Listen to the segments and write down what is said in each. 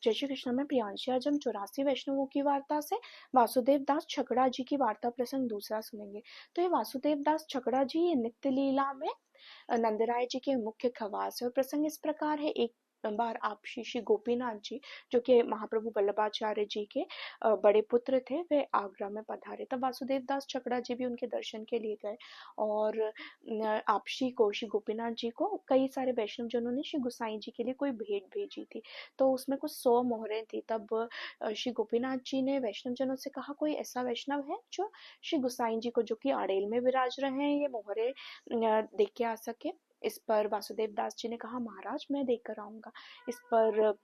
जय श्री कृष्ण में प्रियांशी। आज हम 84 वैष्णवों की वार्ता से वासुदेव दास छकड़ा जी की वार्ता प्रसंग दूसरा सुनेंगे। तो ये वासुदेव दास छकड़ा जी ये नित्य लीला में नंदराय जी के मुख्य खवास है। और प्रसंग इस प्रकार है। एक बार आप श्री गोपीनाथ जी, जो कि महाप्रभु वल्लभाचार्य जी के बड़े पुत्र थे, वे आगरा में पधारे। तब वासुदेव दास छकड़ा जी भी उनके दर्शन के लिए गए। और आप श्री गोपीनाथ जी को कई सारे वैष्णव जनों ने श्री गुसाई जी के लिए कोई भेंट भेजी थी। तो उसमें कुछ 100 मोहरें थी। तब श्री गोपीनाथ जी ने वैष्णव जनों से कहा, कोई ऐसा वैष्णव है जो श्री गुसाई जी को, जो कि आड़ेल में विराज रहे हैं, ये मोहरे देख के आ सके। इस पर वासुदेव दास जी ने कहा, महाराज मैं देख कर आऊंगा। इस पर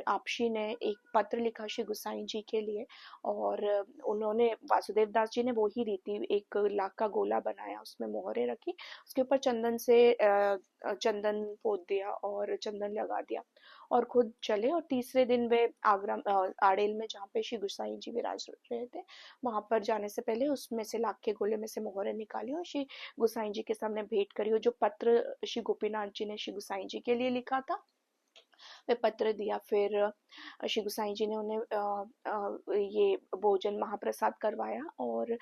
आपशी ने एक पत्र लिखा श्री गुसाई जी के लिए। और उन्होंने, वासुदेव दास जी ने वो ही रीति, एक लाख का गोला बनाया, उसमें मोहरे रखी, उसके ऊपर चंदन से चंदन पोत दिया और चंदन लगा दिया और खुद चले। और तीसरे दिन वे आगरा आड़ेल में, जहाँ पे श्री गुसाई जी विराज रहे थे, वहां पर जाने से पहले उसमें से लाख के गोले में से मोहरें निकाली और श्री गुसाई जी के सामने भेंट करी। और जो पत्र श्री गोपीनाथ जी ने श्री गुसाई जी के लिए लिखा था, वे पत्र दिया। फिर श्री गुसाई जी ने उन्हें ये भोजन महाप्रसाद करवाया। और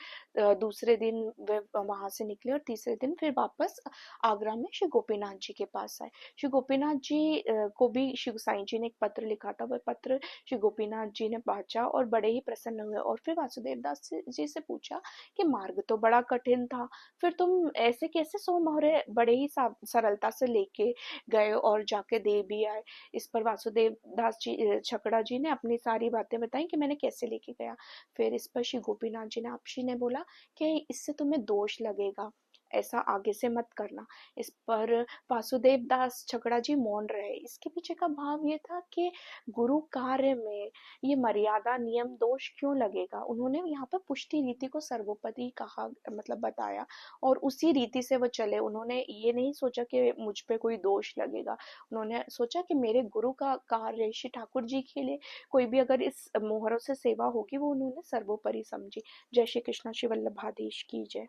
दूसरे दिन वे वहां से निकले और तीसरे दिन फिर वापस आगरा में श्री गोपीनाथ जी के पास आए। श्री गोपीनाथ जी को भी श्री गुसाई जी ने एक पत्र लिखा था। वह पत्र श्री गोपीनाथ जी ने वाचा और बड़े ही प्रसन्न हुए। और फिर वासुदेव दास जी से पूछा कि मार्ग तो बड़ा कठिन था, फिर तुम ऐसे कैसे 100 मोहरे बड़े ही सरलता से लेके गए और जाके दे भी आए। इस पर वासुदेव दास जी छकड़ा जी ने अपनी सारी बातें बताई कि मैंने कैसे लेके गया। फिर इस पर श्री गोपीनाथ जी ने, आपशी ने बोला कि इससे तुम्हें दोष लगेगा, ऐसा आगे से मत करना। इस पर वासुदेव दास छकड़ा जी मौन रहे। इसके पीछे का भाव ये था कि गुरु कार्य में ये मर्यादा नियम दोष क्यों लगेगा। उन्होंने यहाँ पर पुष्टि रीति को सर्वोपरि कहा, मतलब बताया, और उसी रीति से वो चले। उन्होंने ये नहीं सोचा कि मुझ पे कोई दोष लगेगा। उन्होंने सोचा कि मेरे गुरु का कार्य, श्री ठाकुर जी के लिए कोई भी अगर इस मोहरों से सेवा होगी, वो उन्होंने सर्वोपरि समझी। जय श्री कृष्ण। श्री वल्लभाधीश की जय।